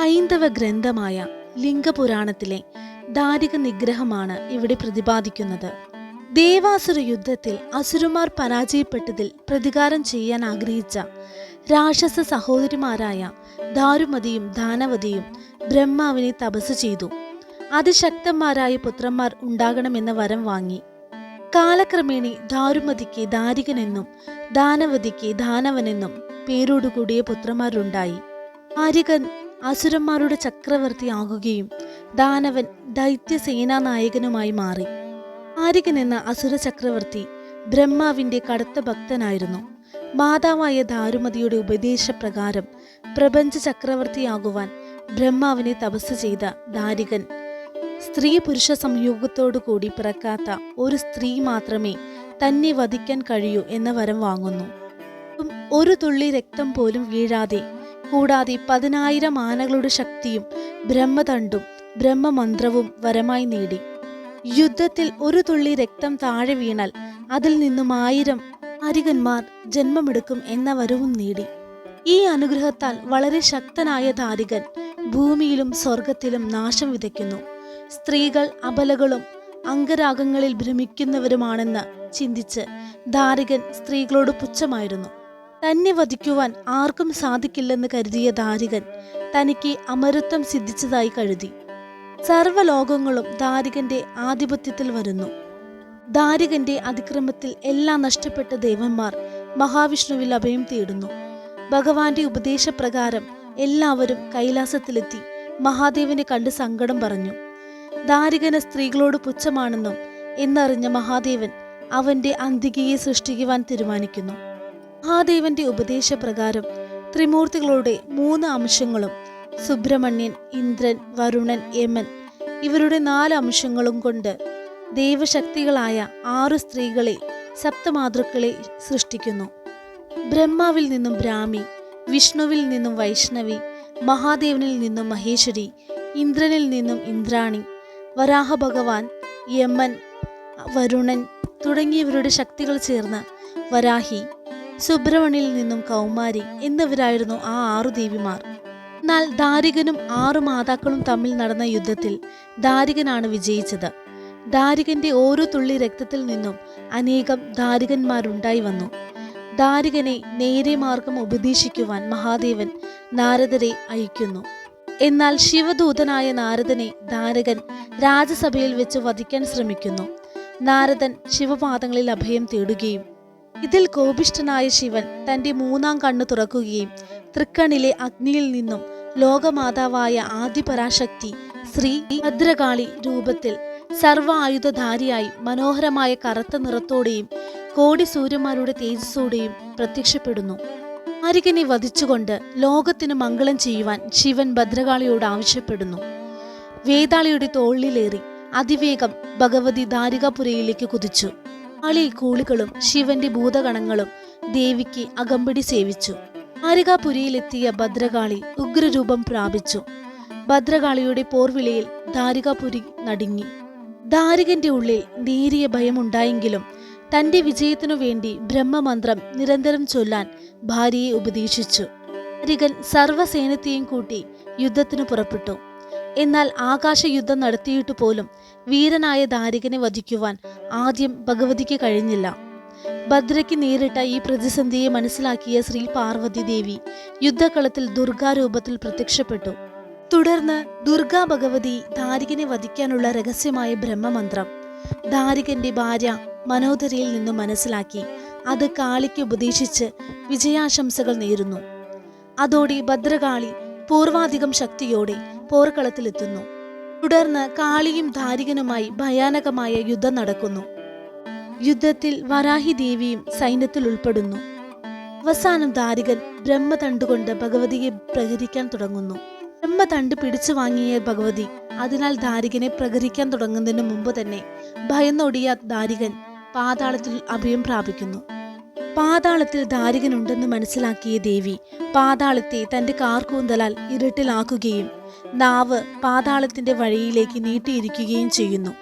ഹൈന്ദവ ഗ്രന്ഥമായ ലിംഗപുരാണത്തിലെ ദാരിക നിഗ്രഹമാണ് ഇവിടെ പ്രതിപാദിക്കുന്നത്. ദേവാസുര യുദ്ധത്തിൽ അസുരന്മാർ പരാജയപ്പെട്ടതിൽ പ്രതികാരം ചെയ്യാൻ ആഗ്രഹിച്ച രാക്ഷസ സഹോദരിമാരായ ദാരുമതിയും ദാനവതിയും ബ്രഹ്മാവിനെ തപസ് ചെയ്തു. അതിശക്തന്മാരായ പുത്രന്മാർ ഉണ്ടാകണമെന്ന വരം വാങ്ങി. കാലക്രമേണ ദാരുമതിക്ക് ദാരികനെന്നും ദാനവതിക്ക് ദാനവനെന്നും പേരോടുകൂടിയ പുത്രന്മാരുണ്ടായി. ദാരികൻ അസുരന്മാരുടെ ചക്രവർത്തിയാകുകയും ദാനവൻ ദൈത്യസേനാ നായകനുമായി മാറി. ദാരികൻ എന്ന അസുര ചക്രവർത്തി ബ്രഹ്മാവിന്റെ കടുത്ത ഭക്തനായിരുന്നു. മാതാവായ ദാരുമതിയുടെ ഉപദേശപ്രകാരം പ്രപഞ്ച ചക്രവർത്തിയാകുവാൻ ബ്രഹ്മാവിനെ തപസ് ചെയ്ത ദാരികൻ സ്ത്രീ പുരുഷ സംയോഗത്തോടു കൂടി പിറക്കാത്ത ഒരു സ്ത്രീ മാത്രമേ തന്നെ വധിക്കാൻ കഴിയൂ എന്ന വരം വാങ്ങുന്നു. ഒരു തുള്ളി രക്തം പോലും വീഴാതെ, കൂടാതെ 10,000 ആനകളുടെ ശക്തിയും ബ്രഹ്മദണ്ഡും ബ്രഹ്മമന്ത്രവും വരമായി നേടി. യുദ്ധത്തിൽ ഒരു തുള്ളി രക്തം താഴെ വീണാൽ അതിൽ നിന്നും 1000 ദാരികന്മാർ ജന്മമെടുക്കും എന്ന വരവും നേടി. ഈ അനുഗ്രഹത്താൽ വളരെ ശക്തനായ ദാരികൻ ഭൂമിയിലും സ്വർഗത്തിലും നാശം വിതയ്ക്കുന്നു. സ്ത്രീകൾ അബലകളും അംഗരാഗങ്ങളിൽ ഭ്രമിക്കുന്നവരുമാണെന്ന് ചിന്തിച്ച് ദാരികൻ സ്ത്രീകളോട് പുച്ഛമായിരുന്നു. തന്നെ വധിക്കുവാൻ ആർക്കും സാധിക്കില്ലെന്ന് കരുതിയ ദാരികൻ തനിക്ക് അമരത്വം സിദ്ധിച്ചതായി കരുതി. സർവ്വലോകങ്ങളും ദാരികന്റെ ആധിപത്യത്തിൽ വരുന്നു. ദാരികന്റെ അതിക്രമത്തിൽ എല്ലാം നഷ്ടപ്പെട്ട ദേവന്മാർ മഹാവിഷ്ണുവിൽ അഭയം തേടുന്നു. ഭഗവാന്റെ ഉപദേശപ്രകാരം എല്ലാവരും കൈലാസത്തിലെത്തി മഹാദേവനെ കണ്ട് സങ്കടം പറഞ്ഞു. ദാരികന് സ്ത്രീകളോട് പുച്ഛമാണെന്നും എന്നറിഞ്ഞ മഹാദേവൻ അവന്റെ അന്തികയെ സൃഷ്ടിക്കുവാൻ തീരുമാനിക്കുന്നു. മഹാദേവന്റെ ഉപദേശപ്രകാരം ത്രിമൂർത്തികളുടെ 3 അംശങ്ങളും സുബ്രഹ്മണ്യൻ, ഇന്ദ്രൻ, വരുണൻ, യമൻ ഇവരുടെ 4 അംശങ്ങളും കൊണ്ട് ദൈവശക്തികളായ 6 സ്ത്രീകളെ സപ്തമാതൃക്കളെ സൃഷ്ടിക്കുന്നു. ബ്രഹ്മാവിൽ നിന്നും ബ്രാഹ്മി, വിഷ്ണുവിൽ നിന്നും വൈഷ്ണവി, മഹാദേവനിൽ നിന്നും മഹേശ്വരി, ഇന്ദ്രനിൽ നിന്നും ഇന്ദ്രാണി, വരാഹ ഭഗവാൻ, യമൻ, വരുണൻ തുടങ്ങിയവരുടെ ശക്തികൾ ചേർന്ന് വരാഹി, സുബ്രഹ്മണ്യനിൽ നിന്നും കൗമാരി എന്നിവരായിരുന്നു ആ 6 ദേവിമാർ. എന്നാൽ ദാരികനും 6 മാതാക്കളും തമ്മിൽ നടന്ന യുദ്ധത്തിൽ ദാരികനാണ് വിജയിച്ചത്. ദാരികന്റെ ഓരോ തുള്ളി രക്തത്തിൽ നിന്നും അനേകം ദാരികന്മാരുണ്ടായി വന്നു. ദാരികനെ നേരെ മാർഗം ഉപദേശിക്കുവാൻ മഹാദേവൻ നാരദരെ അയക്കുന്നു. എന്നാൽ ശിവദൂതനായ നാരദനെ ദാരികൻ രാജസഭയിൽ വെച്ച് വധിക്കാൻ ശ്രമിക്കുന്നു. നാരദൻ ശിവപാദങ്ങളിൽ അഭയം തേടുകയും ഇതിൽ കോപിഷ്ഠനായ ശിവൻ തന്റെ 3-ാം കണ്ണ് തുറക്കുകയും തൃക്കണ്ണിലെ അഗ്നിയിൽ നിന്നും ലോകമാതാവായ ആദിപരാശക്തി ശ്രീ ഭദ്രകാളി രൂപത്തിൽ സർവ്വ ആയുധധാരിയായി മനോഹരമായ കറുത്ത നിറത്തോടെയും കോടി സൂര്യന്മാരുടെ തേജസ്സോടെയും പ്രത്യക്ഷപ്പെടുന്നു. ദാരികനെ വധിച്ചുകൊണ്ട് ലോകത്തിന് മംഗളം ചെയ്യുവാൻ ശിവൻ ഭദ്രകാളിയോട് ആവശ്യപ്പെടുന്നു. വേതാളിയുടെ തോളിലേറി അതിവേഗം ഭഗവതി ദാരികാപുരയിലേക്ക് കുതിച്ചു. കൂളികളും ശിവന്റെ ഭൂതഗണങ്ങളും ദേവിക്ക് അകമ്പടി സേവിച്ചു. ദാരികാപുരിയിലെത്തിയ ഭദ്രകാളി ഉഗ്രരൂപം പ്രാപിച്ചു. ഭദ്രകാളിയുടെ പോർവിളിയിൽ ദാരികാപുരി നടുങ്ങി. ദാരികന്റെ ഉള്ളിൽ നേരിയ ഭയമുണ്ടായെങ്കിലും തന്റെ വിജയത്തിനു വേണ്ടി ബ്രഹ്മമന്ത്രം നിരന്തരം ചൊല്ലാൻ ഭാര്യയെ ഉപദേശിച്ചു. ദാരികൻ സർവ്വസേനത്തെയും കൂട്ടി യുദ്ധത്തിന് പുറപ്പെട്ടു. എന്നാൽ ആകാശയുദ്ധം നടത്തിയിട്ടു പോലും വീരനായ ദാരികനെ വധിക്കുവാൻ ആദ്യം ഭഗവതിക്ക് കഴിഞ്ഞില്ല. ഭദ്രയ്ക്ക് നേരിട്ട ഈ പ്രതിസന്ധിയെ മനസ്സിലാക്കിയ ശ്രീ പാർവതി ദേവി യുദ്ധക്കളത്തിൽ ദുർഗാരൂപത്തിൽ പ്രത്യക്ഷപ്പെട്ടു. തുടർന്ന് ദുർഗാ ഭഗവതി ദാരികനെ വധിക്കാനുള്ള രഹസ്യമായ ബ്രഹ്മമന്ത്രം ദാരികന്റെ ഭാര്യ മനോധരയിൽ നിന്നും മനസ്സിലാക്കി അത് കാളിക്ക് ഉപദേശിച്ച് വിജയാശംസകൾ നേരുന്നു. അതോടെ ഭദ്രകാളി പൂർവാധികം ശക്തിയോടെ പോർക്കളത്തിലെത്തുന്നു. തുടർന്ന് കാളിയും ദാരികനുമായി ഭയാനകമായ യുദ്ധം നടക്കുന്നു. യുദ്ധത്തിൽ വരാഹി ദേവിയും സൈന്യത്തിൽ ഉൾപ്പെടുന്നു. അവസാനം ദാരികൻ ബ്രഹ്മതണ്ടുകൊണ്ട് ഭഗവതിയെ പ്രഹരിക്കാൻ തുടങ്ങുന്നു. ബ്രഹ്മതണ്ട് പിടിച്ചു വാങ്ങിയ ഭഗവതി അതിനാൽ ദാരികനെ പ്രഹരിക്കാൻ തുടങ്ങുന്നതിന് മുമ്പ് തന്നെ ഭയന്നൊടിയ ദാരികൻ പാതാളത്തിൽ അഭയം പ്രാപിക്കുന്നു. പാതാളത്തിൽ ദാരികനുണ്ടെന്ന് മനസ്സിലാക്കിയ ദേവി പാതാളത്തെ തന്റെ കാർകൂന്തലാൽ ഇരുട്ടിലാക്കുകയും നാവ് പാതാളത്തിന്റെ വഴിയിലേക്ക് നീട്ടിയിരിക്കുകയും ചെയ്യുന്നു.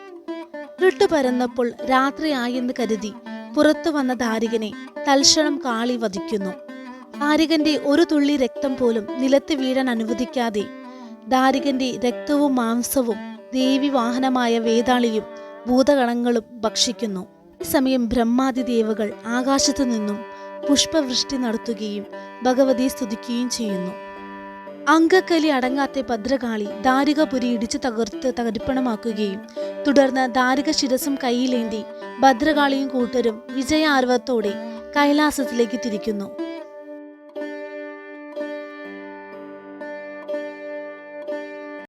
ഇരുട്ട് പരന്നപ്പോൾ രാത്രിയായെന്ന് കരുതി പുറത്തു വന്ന ദാരികനെ തൽക്ഷണം കാളി വധിക്കുന്നു. ദാരികന്റെ ഒരു തുള്ളി രക്തം പോലും നിലത്ത് വീഴാൻ അനുവദിക്കാതെ ദാരികന്റെ രക്തവും മാംസവും ദേവി വാഹനമായ വേതാളിയും ഭൂതഗണങ്ങളും ഭക്ഷിക്കുന്നു. ഈ സമയം ബ്രഹ്മാദിദേവകൾ ആകാശത്തു നിന്നും പുഷ്പവൃഷ്ടി നടത്തുകയും ഭഗവതിയെ സ്തുതിക്കുകയും ചെയ്യുന്നു. അങ്കക്കലി അടങ്ങാത്ത ഭദ്രകാളി ദാരികപുരി ഇടിച്ചു തകർത്ത് തരിപ്പണമാക്കുകയും തുടർന്ന് ദാരിക ശിരസും കയ്യിലേന്തി ഭദ്രകാളിയും കൂട്ടരും വിജയാർവത്തോടെ കൈലാസത്തിലേക്ക് തിരിക്കുന്നു.